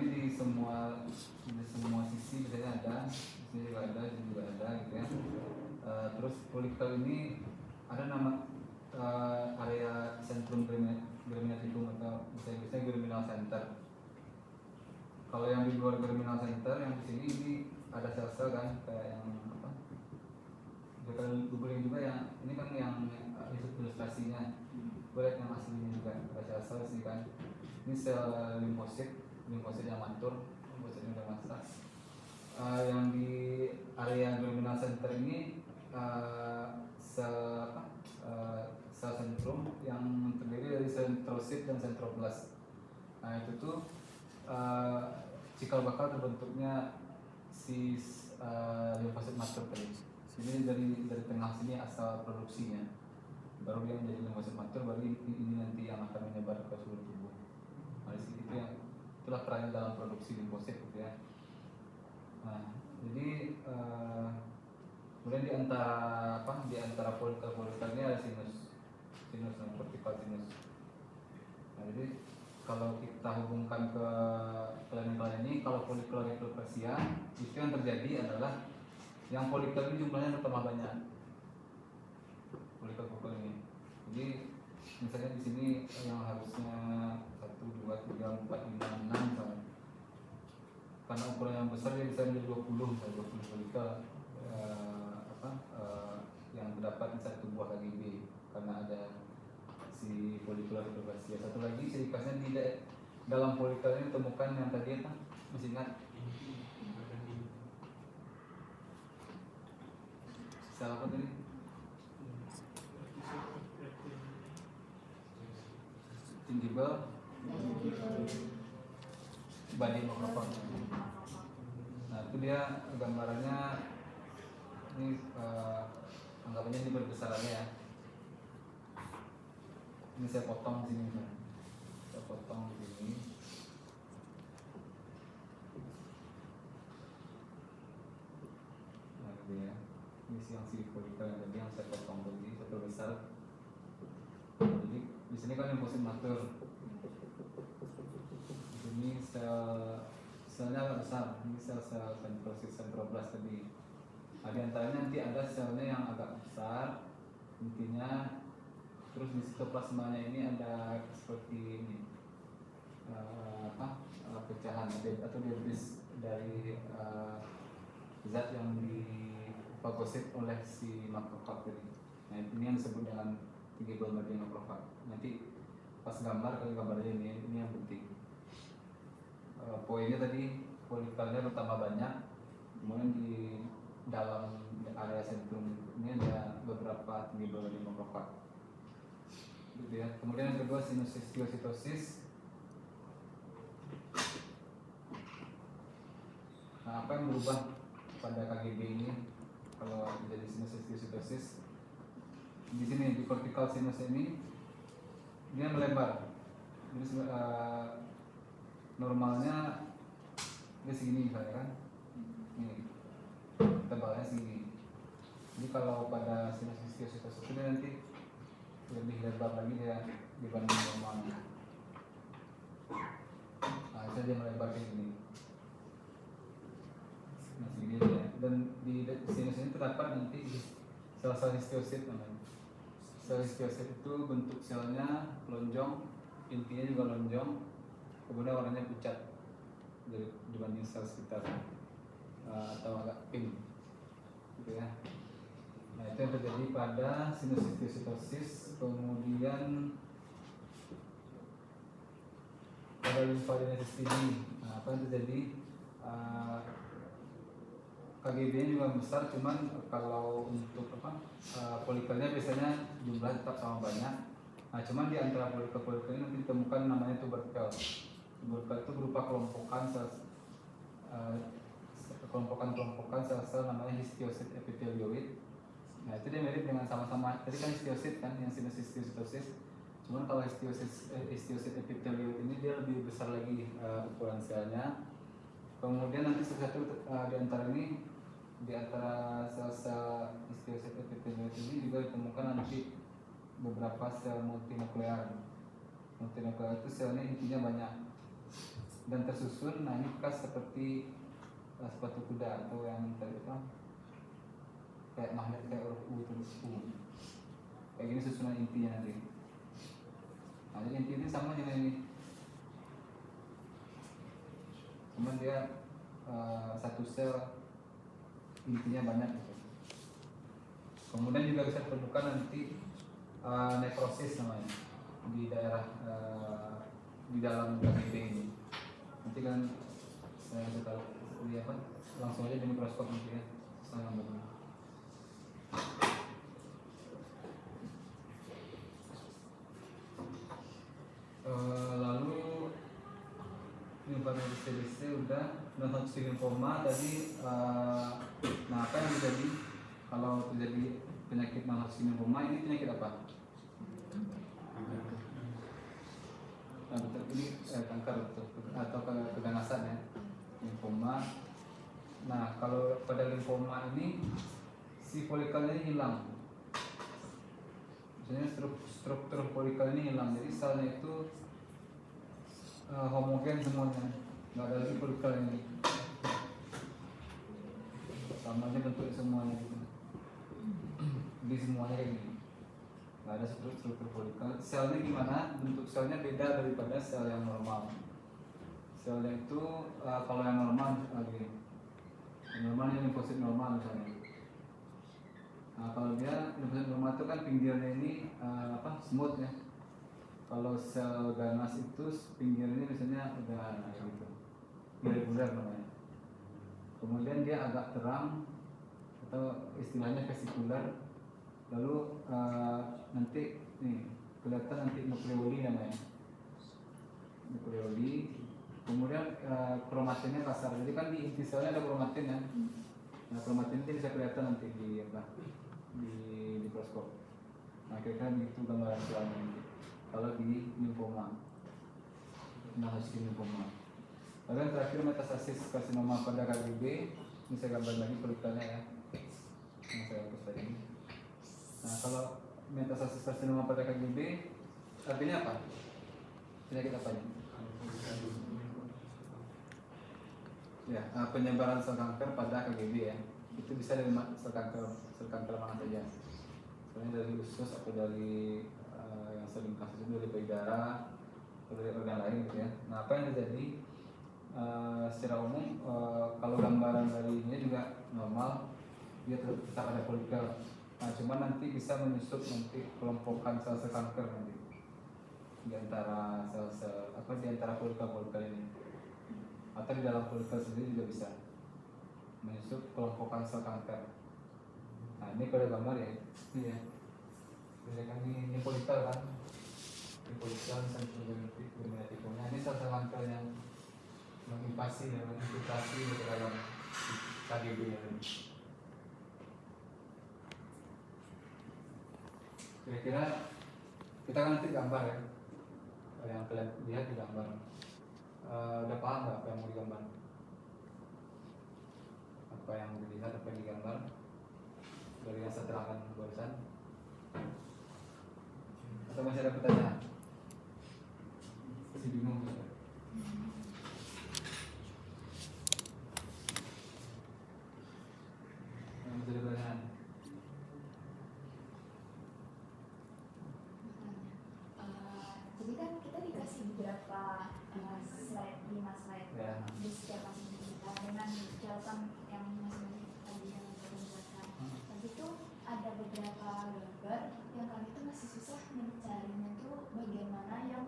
ini di semua sisi biasanya ada, di sini juga ada, di sini juga ada gitu ya. Terus folikel ini ada nama area sentrum germinativum atau biasanya germinal center. Kalau yang di luar germinal center yang di sini ini ada sel-sel kan kayak yang apa? Bukan googling juga yang ini kan yang ilustrasinya. Boleh yang aslinya juga ada sel-sel sini kan. Ini sel limfosit yang matur, limfosit yang dewasa. Yang di area germinal center ini sel sentrum yang terdiri dari sentrosit dan sentroblast. Nah itu tuh cikal bakal terbentuknya si limfosit matur tadi. Ini dari tengah sini asal produksinya. Baru dia menjadi limfosit matur, baru ini nanti yang akan menyebar ke seluruh tubuh. Nah itu yang itulah perannya dalam produksi limfosit gitu ya. Nah jadi kemudian di antara folikel ini ada sinus dan vertikal sinus. Nah, jadi kalau kita hubungkan ke kelainan ini, kalau folicular hiperplasia itu yang terjadi adalah yang folikel ini jumlahnya bertambah banyak. Folikel ini. Jadi misalnya di sini yang harusnya 1, 2, 3, 4, 5, 6 misalnya. Karena ukuran yang besar dia bisa menjadi 20 folikel yang terdapat di satu buah KGB karena ada si folicular hiperplasia. Satu lagi ciri khasnya di dalam folikel ini ditemukan yang tadi apa? Masih ingat? Sel apa tadi? Gingival body microphone. Nah itu dia gambarannya ini anggapannya ini berbesarannya ya. Ini saya potong di sini, saya potong di sini. Nah gitu ya. Ini yang si folikel yang tadi yang saya potong tadi, saya perbesar. Jadi di sini kan limfosit matur. Di sini selnya agak besar. Ini sel-sel sentrosit sentroblast tadi. Nah, di antaranya nanti ada selnya yang agak besar, intinya. Terus di sitoplasmanya ini ada seperti ini pecahan atau debris dari zat yang difagosit oleh si makrofag tadi. Nah ini yang disebut dengan gingival body makrofag. Nanti pas gambarnya ini yang penting. Poinnya tadi folikelnya bertambah banyak, kemudian di dalam area sentrum ini ada beberapa gingival body makrofag. Gitu ya. Kemudian yang kedua sinus histiocytosis. Nah, apa yang berubah pada KGB ini kalau menjadi sinus histiocytosis? Di sini di vertikal sinus ini dia melebar. Jadi normalnya dia segini misalnya kan. Ini tebalnya segini. Jadi kalau pada sinus histiocytosis ini nanti lebih lebar lagi dia dibanding normalnya. Nah, saya dia melebar kayak gini. Nah, segini ya. Dan di sinus ini terdapat nanti sel-sel histiosit namanya. Sel histiosit itu bentuk selnya lonjong, intinya juga lonjong, kemudian warnanya pucat dibanding sel sekitar atau agak pink, gitu ya. Nah itu yang terjadi pada sinus histiocytosis. Kemudian pada lymphadenosis ini, nah, apa yang terjadi? KGB-nya juga besar, cuman kalau untuk folikelnya biasanya jumlah tetap sama banyak. Nah cuman di antara folikel ini nanti ditemukan namanya tuberkel. Tuberkel itu berupa kelompokan sel-sel namanya histiosit epithelioid. Nah itu dia mirip dengan sama-sama tadi kan histiosit kan yang sinus histiocytosis. Cuman kalau histiosit epithelioid ini dia lebih besar lagi ukuran selnya. Kemudian nanti satu di antara sel-sel histiosit epithelioid ini juga ditemukan nanti beberapa sel multinuklear. Multinuklear itu selnya intinya banyak. dan tersusun. Nah ini bekas seperti sepatu kuda atau yang tadi apa, kayak magnet, kayak huruf U terus U, kayak gini susunan intinya nanti. Nah jadi inti ini sama dengan ini, cuman dia satu sel intinya banyak gitu. Kemudian juga bisa ditemukan nanti nekrosis namanya di daerah di dalam KGB ini. Nanti kan saya sudah lihat apa, langsung aja di mikroskop nanti ya, saya gambarnya. Lalu limfosit TBC udah, non-Hodgkin lymphoma tadi. Nah apa yang terjadi kalau terjadi penyakit non-Hodgkin lymphoma ini? Penyakit apa? Nah, betul, ini kanker atau keganasan ya, limfoma. Nah kalau pada limfoma ini si folikelnya hilang, misalnya struktur folikel ini hilang, jadi selnya itu homogen semuanya, nggak ada lagi folikel ini, sama aja bentuk semuanya gitu. Jadi semuanya kayak gini, nggak ada struktur folikel. Selnya gimana? Bentuk selnya beda daripada sel yang normal. Selnya itu kalau yang normal lagi, normal ini limfosit normal misalnya. Nah kalau dia limfosit normal itu kan pinggirnya ini smooth ya. Kalau sel ganas itu pinggirnya misalnya udah gitu, irregular namanya. Kemudian dia agak terang atau istilahnya vesikular. Lalu nanti nih kelihatan nanti nukleoli namanya, nukleoli. Kemudian kromatinnya kasar, jadi kan di inti selnya ada kromatin ya. Nah kromatin itu bisa kelihatan nanti di mikroskop. Nah kira-kira begitu gambaran selnya nanti kalau di limfoma, non-Hodgkin lymphoma. Lalu yang terakhir metastasis karsinoma pada KGB. Ini saya gambar lagi folikelnya ya, yang saya hapus tadi. Nah kalau metastasis karsinoma pada KGB artinya apa? Penyakit apa ini? Ya, penyebaran sel kanker pada KGB ya. Itu bisa dari sel kanker mana saja. Sebenarnya dari usus atau dari yang sering kasus itu dari payudara atau dari organ lain gitu ya. Nah apa yang terjadi secara umum kalau gambaran dari ini juga normal, dia tetap ada folikel. Nah cuman nanti bisa menyusup nanti kelompokan sel-sel kanker nanti di antara sel-sel di antara folikel ini, atau di dalam folikel sendiri juga bisa menyusup kelompokan sel kanker. Nah ini kalau gambar ya, ini ya. Kan ini folikel kan, ini folikel sensitifnya. Ini sel-sel kanker yang menginvasi ya, menginfiltrasi ke dalam KGB ini. Kira-kira kita kan nanti gambar ya, yang kalian lihat di gambar. Udah paham nggak apa yang mau digambar? Apa yang mau dilihat, apa yang digambar dari yang saya terangkan barusan? Atau masih ada pertanyaan? Masih bingung ya? Masih ada pertanyaan? Jadi kan kita dikasih beberapa slide, 5 slide Ya. di setiap masing kita dengan catatan yang masing-masing tadi yang kita jelaskan. Tapi itu ada beberapa gambar yang kami itu masih susah mencarinya itu bagian mana yang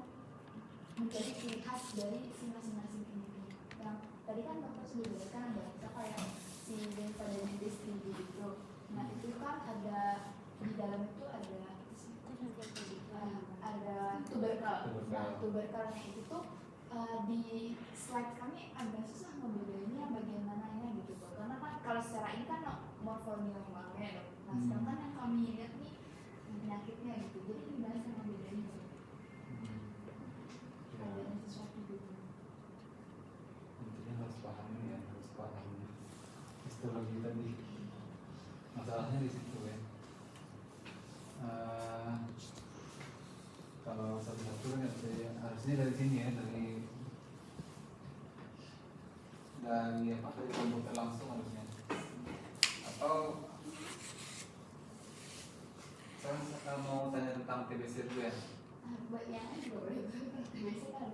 menjadi ciri khas dari si masing-masing ini. Yang tadi kan dokter sudah jelaskan ada kita kayak si lymphadentis itu. Nah itu kan ada di dalam itu ada tuberkel. Nah, tuberkelnya itu tuh di slide kami agak susah membedainnya bagian mananya gitu. Karena kan kalau secara ini kan morfoneumanya. Nah, sedangkan yang kami lihat nih penyakitnya gitu. Jadi gimana sih membedainnya? Ada sesuatu gitu. Intinya harus paham histologi tadi. Masalahnya di situ ya. Kalau satu-satu kan harusnya dari sini ya, dari dari apa dari komputer langsung harusnya. Atau saya mau tanya tentang TBC dulu ya. Buat yang juga boleh biasa kan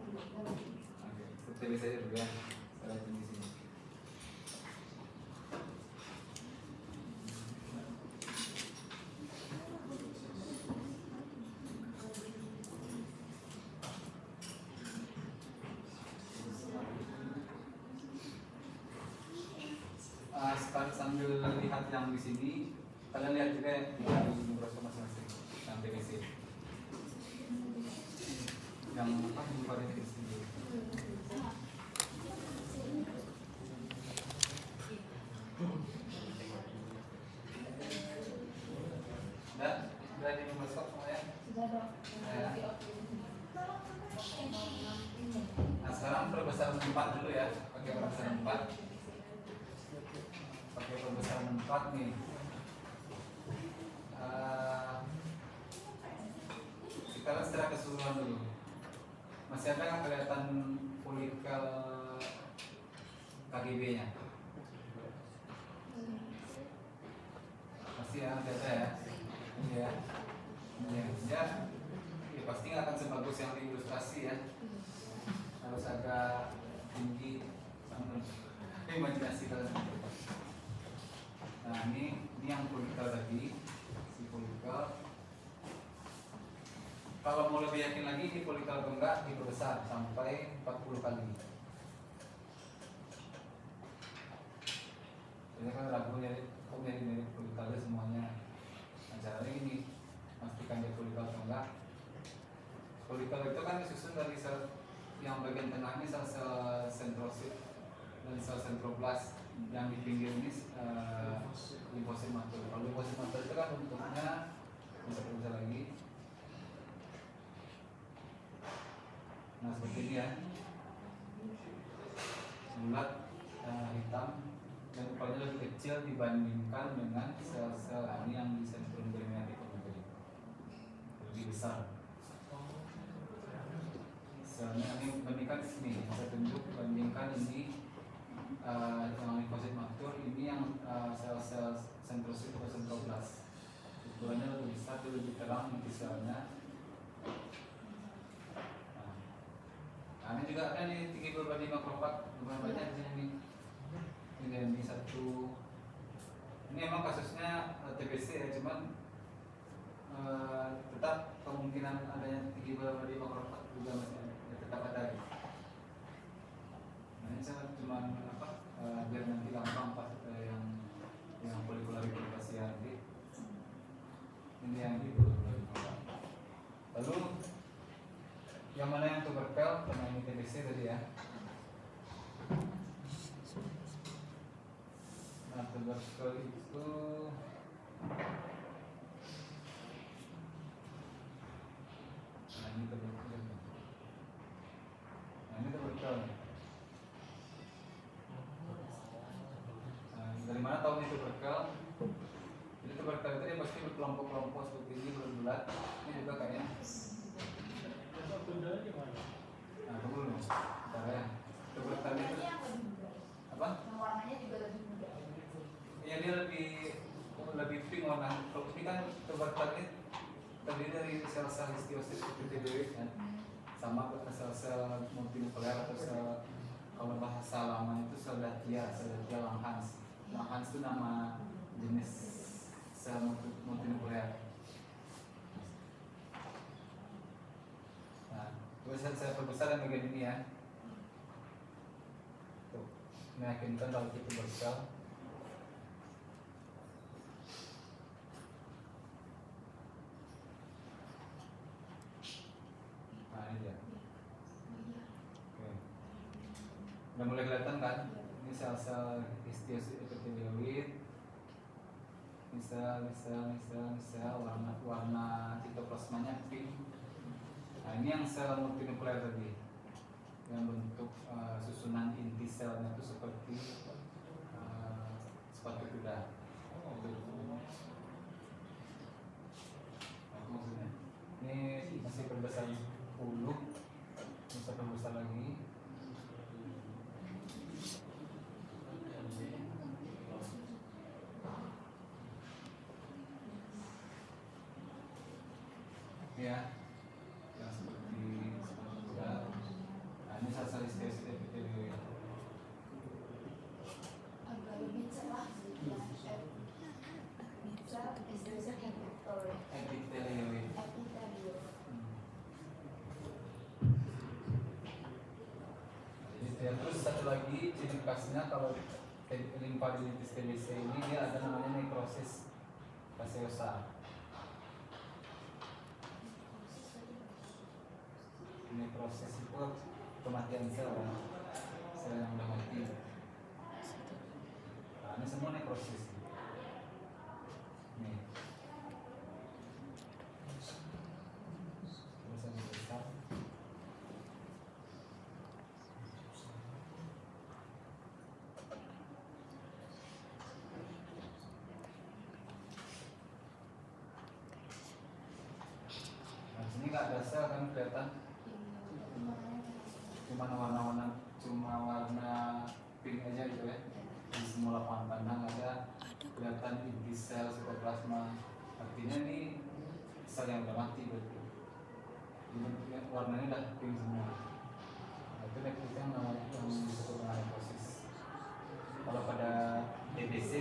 Oke, TBC dulu ya. Saya lihat di sini. Sekarang sambil lihat yang di sini, kalian lihat juga ya di mikroskop masing-masing yang TBC. Yang apa yang varian di sini. Udah di mikroskop semuanya. sudah dong. Nah sekarang perbesaran 4 dulu ya, pakai perbesaran 4. Pakai perbesaran 4 nih. Kita lihat secara keseluruhan dulu. Masih ada nggak kelihatan folikel KGB-nya? Masih ya, ada ya. Ini ya. Ya, pasti nggak akan sebagus yang di ilustrasi ya. Harus agak tinggi sama imajinasi kalian. Nah ini yang folikel tadi, si folikel. Kalau mau lebih yakin lagi ini folikel atau enggak diperbesar sampai 40 kali. Jadi kan ragu nyari folikel semuanya. Nah caranya ini pastikan dia folikel atau enggak. Folikel itu kan disusun dari sel yang bagian tengah ini sel sentrosit dan sel sentroblas, yang di pinggir ini limfosit matur. Kalau limfosit matur itu kan bentuknya bisa lagi. Nah seperti ini ya, bulat, hitam, dan ukurannya lebih kecil dibandingkan dengan sel-sel ini yang di sentrum grematikum tadi, lebih besar. Selnya ini bandingkan sini, saya tunjuk bandingkan ini yang limfosit matur, ini yang sel-sel sentrosit atau sentroblas. Ukurannya lebih besar, lebih terang di selnya. Nah, ini juga ada nih 3 berbanding makropat, lumayan banyak di sini. Ini satu. Ini emang kasusnya TBC ya, cuman tetap kemungkinan adanya 3 berbanding makropat juga masih tetap ada. Nah, ini saya cuman biar nanti gampang pas yang folikular hiperplasia nanti. Ini yang di lalu yang mana yang tuberkel karena ini TBC tadi ya. Nah tuberkel itu ini tuberkel. Nah ini tuberkel. Nah, dari mana tahu ini tuberkel? Jadi tuberkel itu dia pasti berkelompok-kelompok seperti ini, berbulat. Ini juga kayaknya. Nah, tunggu dulu. Bentar ya. Tuberkel itu apa? Yang warnanya juga lebih muda. Ya dia lebih pink warna. Kalau ini kan tuberkel ini terdiri dari sel-sel histiosit epitelioid kan, sama sel-sel multinuklear atau sel, kalau bahasa lama itu sel Datia Langhans. Langhans itu nama jenis sel multinuklear. Nah, terus saya perbesar yang bagian ini ya. Tuh, meyakinkan kalau itu bersel. Nah ini dia. Oke. Udah mulai kelihatan kan? Ini sel-sel histiosit epitelioid. Misal warna sitoplasmanya pink. Nah ini yang sel multinuklear tadi, yang bentuk susunan inti selnya itu seperti sepatu kuda. Maksudnya ini masih perbesar 10, bisa perbesar lagi. ya, yang seperti ya. Nah, ini sel-sel histosis epitelioid. agak lebih cerah sih ya. Sel histosis epitelioid. Epitelioid. Epitelioid. Ya, terus satu lagi ciri khasnya kalau limfadenitis TBC ini dia ada namanya nekrosis gaseosa. Nekrosis itu kematian sel kan, sel yang udah mati. Nah, ini semua nekrosis. Nih. Terus yang besar. Nah, sini nggak ada sel kan kelihatan, cuma warna pink aja gitu ya. Di semua lapangan pandang ada kelihatan inti sel sitoplasma. Artinya ini sel yang udah mati berarti. Ini warnanya udah pink semua. Nah, itu yang namanya yang disebut dengan nekrosis. Kalau pada DBC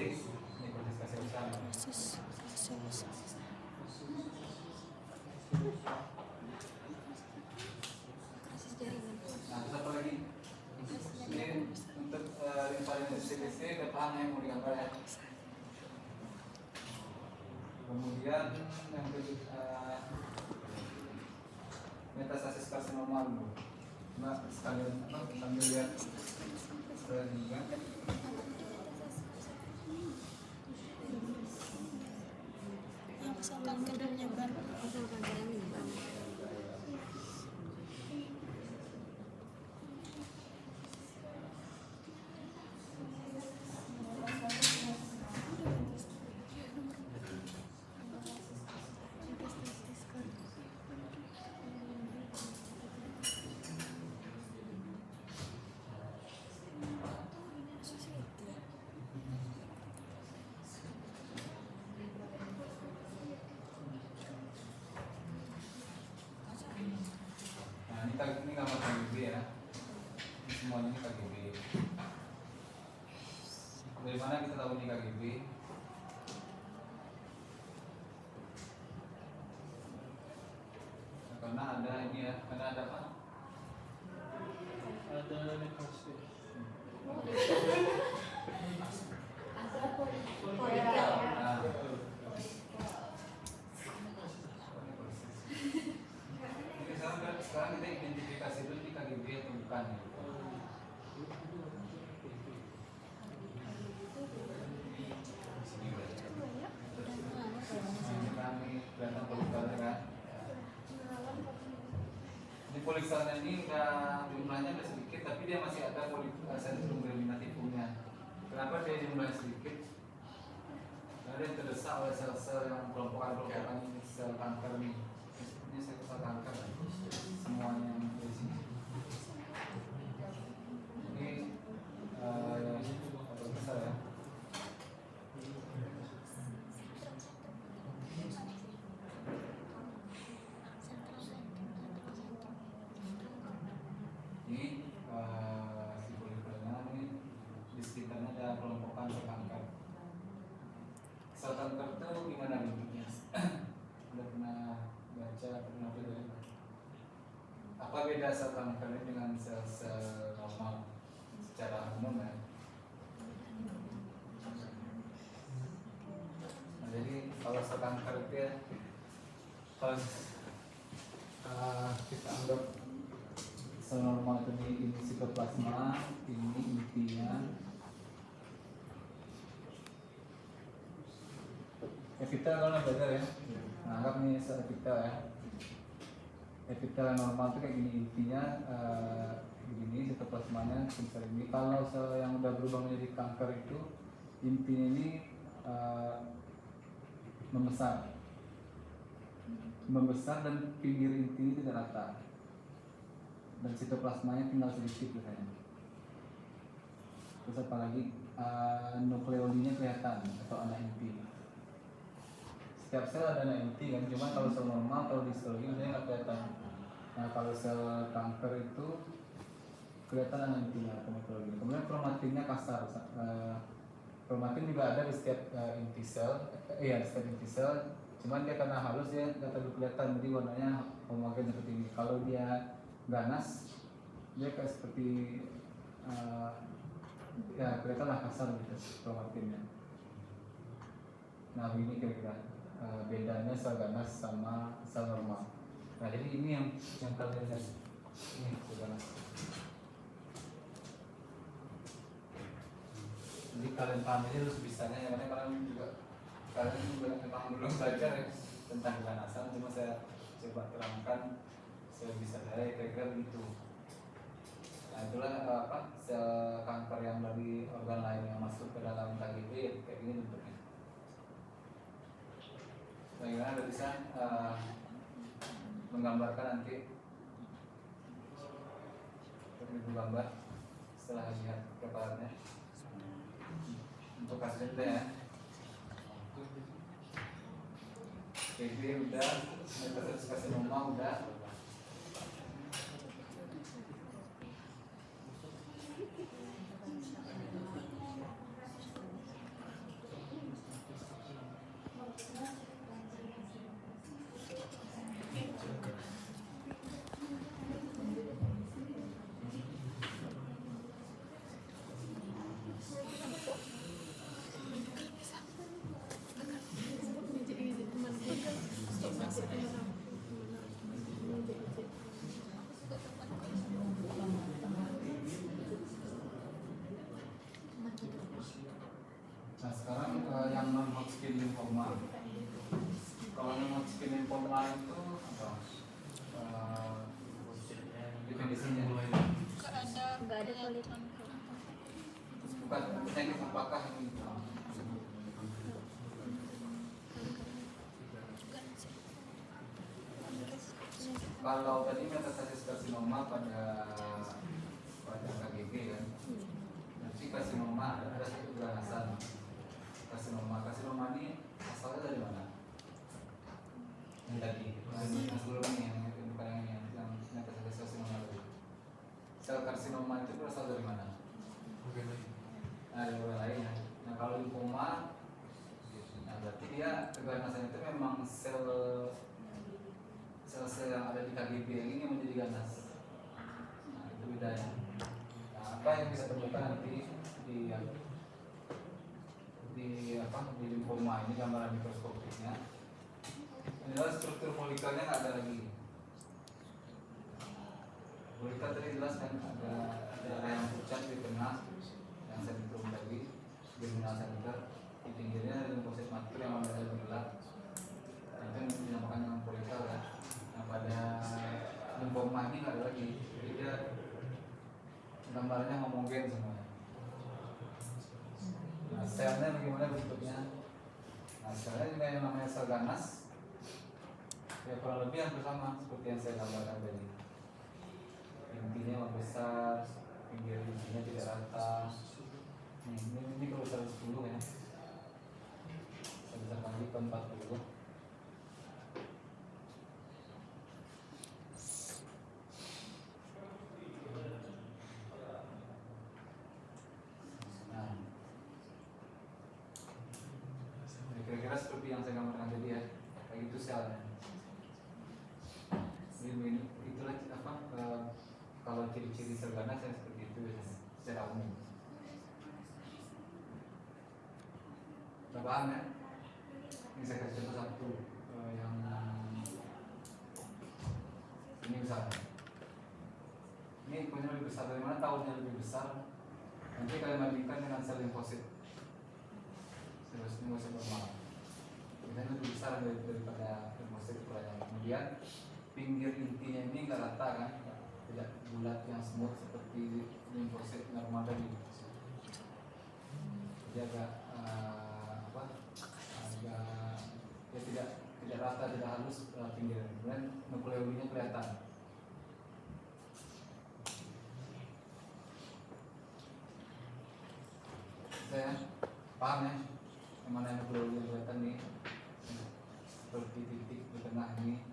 nekrosis gaseosa. Nah, terus apa lagi? Ini untuk limfadenitis TBC depan yang mau digambar ya. Kemudian yang metastasis karsinoma dulu. Mbak sekalian sambil lihat juga. Kanker dan nyebar. Ini gambar KGB ya. Ini semuanya ini KGB. Dari mana kita tahu ini KGB? Nah, karena ada ini ya, karena ada apa? Ada nekrosis. Ada polikel. Nah, sekarang kita identifikasi dulu di KGB atau bukan ya. Ini kami kelihatan polikelnya kan. Ini polikelnya ini jumlahnya udah sedikit, tapi dia masih ada sentrum germinatifumnya. Kenapa dia jumlahnya sedikit? Karena dia terdesak oleh sel-sel yang kelompokan sel kanker nih. Ini sel kanker semuanya yang di sini. Ini besar ya. Ini si polikelnya ini di sekitarnya ada kelompokan sel kanker. Sel kanker itu gimana bentuknya? Udah pernah baca, pernah belajar? Apa beda sel kanker ini dengan sel-sel normal secara umum ya? Nah, jadi kalau sel kanker itu ya, kalau kita anggap sel normal itu ini sitoplasma, ini intinya. Epitel kalau belajar ya, nah, anggap nih sel epitel ya. Epitel yang normal itu kayak gini, intinya begini, sitoplasmanya sebesar ini. Kalau sel yang udah berubah menjadi kanker itu intinya ini membesar dan pinggir inti tidak rata, dan sitoplasmanya tinggal sedikit biasanya. Terus apalagi nukleolinya kelihatan atau anak inti. setiap sel ada anak inti kan, cuma kalau sel normal kalau di histologi biasanya nggak kelihatan. Nah kalau sel kanker itu kelihatan anak intinya kromatologi. Kemudian kromatinnya kasar. Kromatin juga ada di setiap inti sel, di setiap inti sel. Cuman dia karena halus dia nggak terlalu kelihatan, jadi warnanya homogen seperti ini. Kalau dia ganas, dia kayak seperti ya kelihatan kasar gitu kromatinnya. Nah ini kira-kira bedanya sel ganas sama sel normal. Nah jadi ini yang kalian lihat ini sel ganas. Jadi kalian paham aja terus bisanya ya, karena kalian juga memang belum belajar ya tentang keganasan, cuma saya coba terangkan sebisa saya kira-kira begitu. Nah itulah sel kanker yang dari organ lain yang masuk ke dalam KGB kayak gini bentuknya. Bagaimana Anda bisa menggambarkan nanti ibu gambar setelah lihat preparatnya untuk kasus itu ya. KGB udah, metastasis karsinoma udah. Nah sekarang yang non-Hodgkin lymphoma. Kalau non-Hodgkin lymphoma itu apa? Definisinya nggak ada kulit. bukan penyakit apakah ini? Kalau tadi metastasis karsinoma pada KGB kan, nanti karsinoma ada satu keganasan. Karsinoma ini asalnya dari mana? Yang tadi, yang sebelumnya yang bukan yang metastasis karsinoma tadi. Sel karsinoma itu berasal dari mana? Dari organ lain ya. Nah kalau lymphoma, nah berarti dia keganasan itu memang sel-sel yang ada di KGB yang ini menjadi ganas. Nah itu bedanya. Nah apa yang bisa terbuka nanti di lymphoma ini gambaran mikroskopiknya. Ini adalah struktur folikelnya nggak ada lagi. Folikel tadi jelas kan ada yang pucat di tengah, yang sentrum tadi, germinal center, di pinggirnya ada limfosit matur yang warnanya gelap. Nah, itu dinamakan dengan folikel ya. Nah pada lymphoma ini nggak ada lagi, jadi dia gambarnya homogen semuanya. Nah selnya bagaimana bentuknya? Nah selnya juga yang namanya sel ganas, ya kurang lebih hampir sama seperti yang saya gambarkan tadi. Intinya membesar, pinggir intinya tidak rata. Ini kalau 110 ya, saya bisa kali ke 40. Nah, kira-kira seperti yang saya gambarkan tadi ya, kayak gitu selnya. Ini itulah kalau ciri-ciri sel ganas yang seperti itu biasanya secara umum. Paham ya? Ini saya kasih contoh satu yang ini misalnya. Ini punya lebih besar, dari mana tahunnya lebih besar? Nanti kalian bandingkan dengan sel limfosit. Sel limfosit normal. Ini lebih besar daripada limfosit ukurannya. Kemudian pinggir intinya ini nggak rata kan, tidak bulat yang smooth seperti limfosit normal tadi. Jadi agak tidak rata, tidak halus pinggirnya. Kemudian nukleolinya kelihatan. Saya paham ya, yang mana nukleolinya kelihatan nih. seperti titik di tengah ini,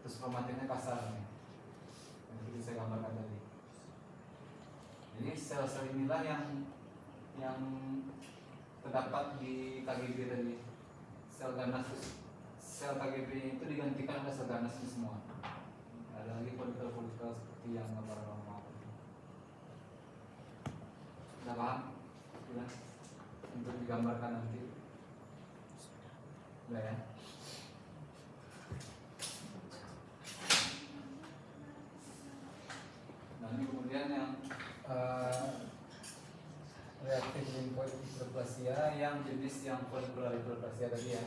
terus kromatinnya kasar nih. Yang seperti saya gambarkan tadi. Jadi sel-sel inilah yang terdapat di KGB tadi. Sel ganas, sel KGB itu digantikan oleh sel ganas ini semua. Ada lagi folikel-folikel seperti yang gambar normal. Sudah paham? Sudah? Untuk digambarkan nanti. Sudah ya? Nanti kemudian yang reaktif limfoid hiperplasia yang jenis yang folikular hiperplasia tadi ya.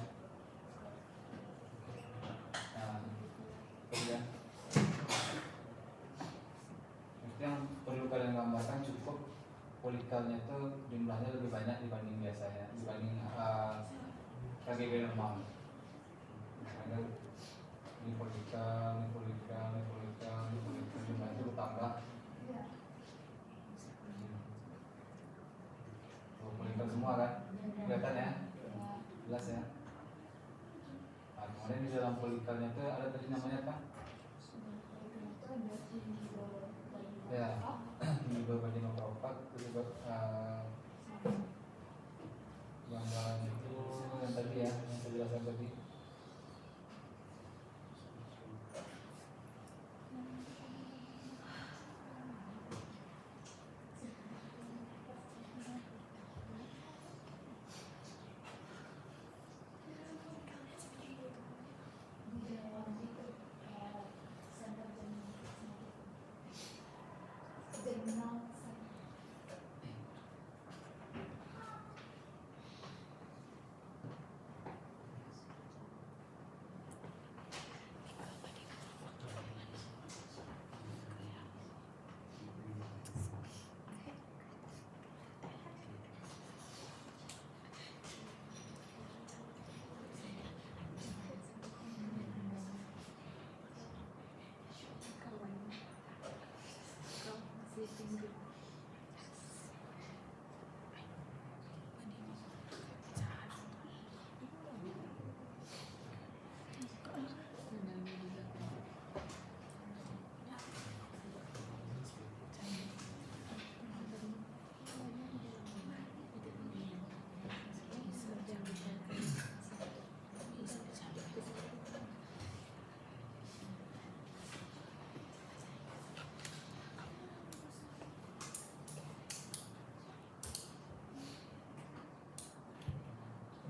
Nah, kemudian yang perlu kalian gambarkan cukup folikelnya itu jumlahnya lebih banyak dibanding biasanya, dibanding KGB normal. Ada ini folikel jumlahnya itu bertambah. Folikel semua kan, kelihatan ya, jelas ya. Nah, kemudian di dalam folikelnya itu ada tadi namanya apa? Ya, ini berbagi nomor itu gambaran itu yang tadi ya, yang saya jelaskan tadi.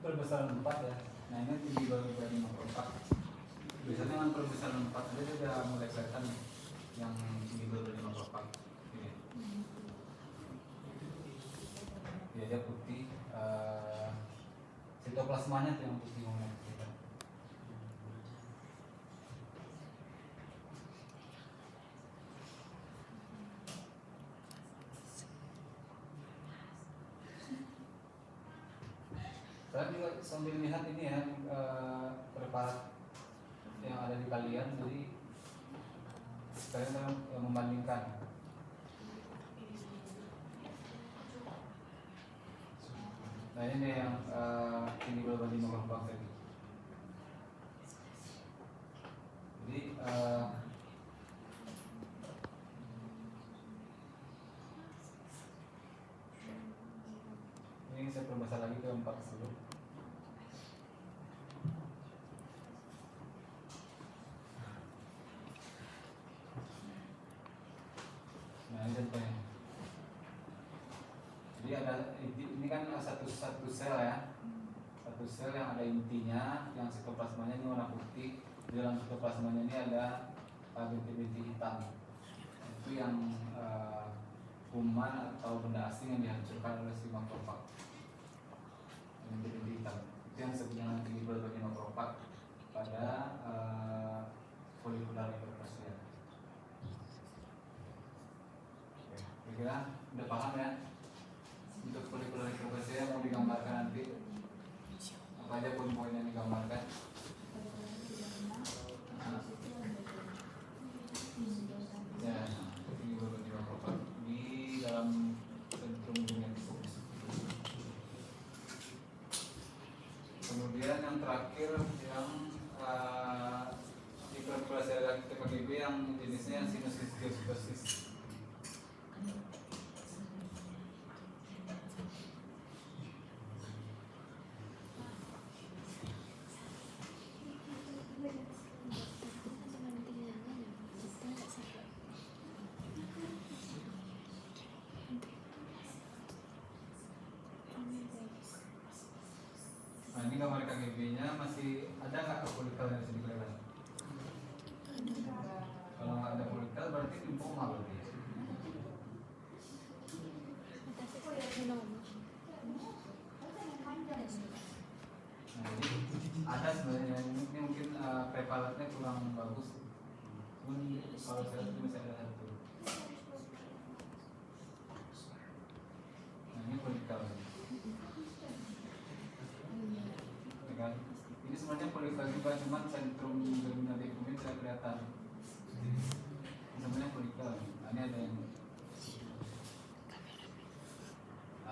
Perbesaran 4 ya. Nah ini tinggi bagi nomor 4. Biasanya dengan perbesaran 4 aja sudah mulai kelihatan nih, yang tinggi bagi nomor 4 ini. Ya dia putih. Sitoplasmanya tuh yang putih ngomong kita. Saya juga sambil lihat ini ya preparat yang ada di kalian, jadi kalian membandingkan. Nah ini yang tinggi berbanding nomor tadi. Jadi ini saya perbesar lagi ke 4 dulu. Nah ini contohnya. Jadi ada ini kan satu sel ya, satu sel yang ada intinya, yang sitoplasmanya ini warna putih. Di dalam sitoplasmanya ini ada bintik-bintik hitam. Itu yang kuman atau benda asing yang dihancurkan oleh si makrofag. Bintik-bintik hitam itu yang sebenarnya tinggi berbagi makrofag pada folikular hiperplasia. Kira-kira udah paham ya untuk folikular hiperplasia mau digambarkan nanti apa aja poin-poin yang digambarkan. Ya, ini berbagi makrofag di dalam sentrum genetik. Kemudian yang terakhir sitosis. Nah, ini gambar KGB-nya masih ada nggak folikel yang bisa dikelihatan? Kalau nggak ada folikel berarti lymphoma berarti. Nah, jadi ada sebenarnya ini mungkin prevalennya kurang bagus. Cuman kalau saya lihat masih ada satu. Nah, ini folikel. Ya kan? Ini sebenarnya folikel juga, cuman sentrum germinal decumbens tidak kelihatan. Sebenarnya folikel. Nah, ini ada yang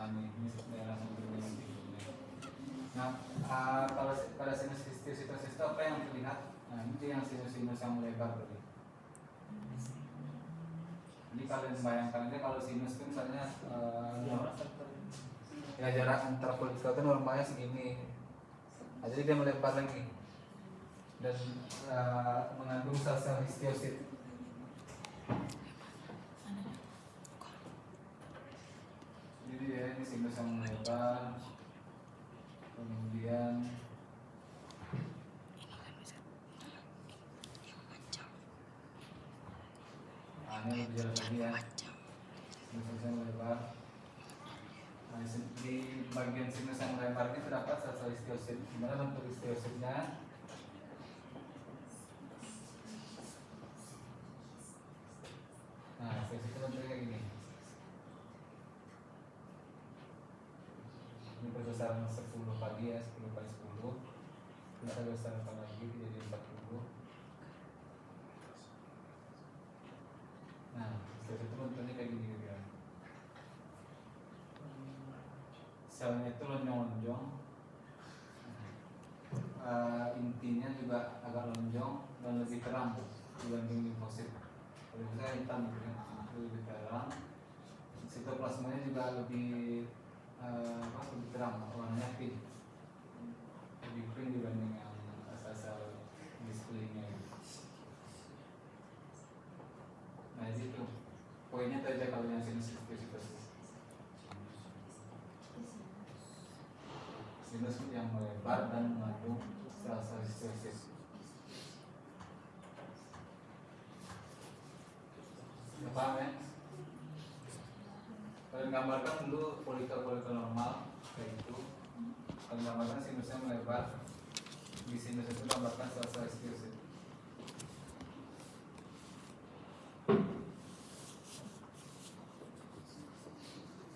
ini daerah sentrum germinal decumbens. Nah, kalau pada sinus histiocytosis itu apa yang terlihat? Nah, ini yang sinus-sinus yang melebar tadi. Jadi kalian bayangkan aja kalau sinus itu misalnya ya jarak antara folikel itu normalnya segini. Nah, jadi dia melebar lagi dan mengandung sel-sel histiosit. Jadi ya ini sinus yang melebar, kemudian ini lebih jelas lagi ya, sinus yang melebar. Nah, di bagian sinus yang melebar ini terdapat sel-sel histiosit. Gimana bentuk histiositnya? Nah, histiosit itu bentuknya kayak gini. Ini berbesaran 10 pagi ya, 10 kali 10. Bisa besarkan lagi jadi 40. Nah, histiosit itu bentuknya kayak gini gitu ya. Selnya itu lonjong-lonjong, intinya juga agak lonjong dan lebih terang dibanding limfosit. Kalau kita hitam gitu ya, lebih terang. Sitoplasmanya juga lebih lebih terang, warnanya pink, lebih pink dibanding yang sel-sel di sekelilingnya. Nah itu poinnya itu aja kalau yang sinus histiocytosis. Sinus yang melebar dan mengandung sel-sel histiosis. Paham ya? Kalian gambarkan dulu folikel-folikel normal kayak itu. Kalian gambarkan sinusnya melebar. Di sinus itu gambarkan sel-sel histiosis.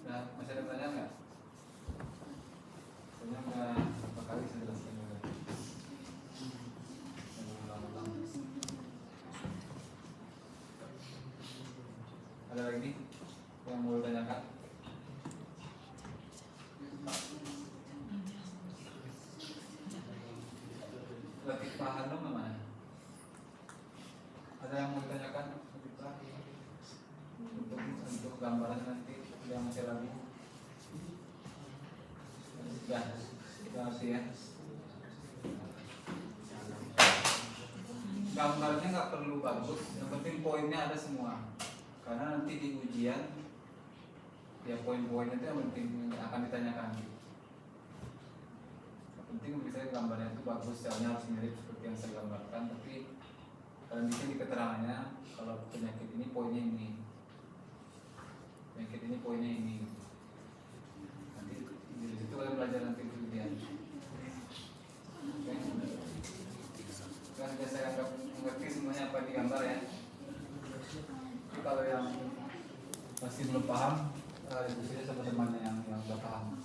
Nah, masih ada pertanyaan nggak? Saya nggak berapa kali saya jelaskan juga. Ulang-ulang. Ada lagi yang mau ditanyakan? Latifah Hanum mana? Ada yang mau ditanyakan? Latifah? Untuk gambaran nanti yang masih ragu. Ya, itu arti ya. Gambarnya nggak perlu bagus, yang penting poinnya ada semua. Karena nanti di ujian, ya poin-poinnya itu yang penting akan ditanyakan. Yang penting misalnya gambarnya itu bagus, selnya harus mirip seperti yang saya gambarkan. Tapi kalian bikin di keterangannya, kalau penyakit ini poinnya ini, penyakit ini poinnya ini. Nanti di situ kalian belajar nanti kemudian. Oke. Kan biasa saya anggap mengerti semuanya apa digambar ya. Tapi kalau yang masih belum paham, diskusinya sama temannya yang udah paham.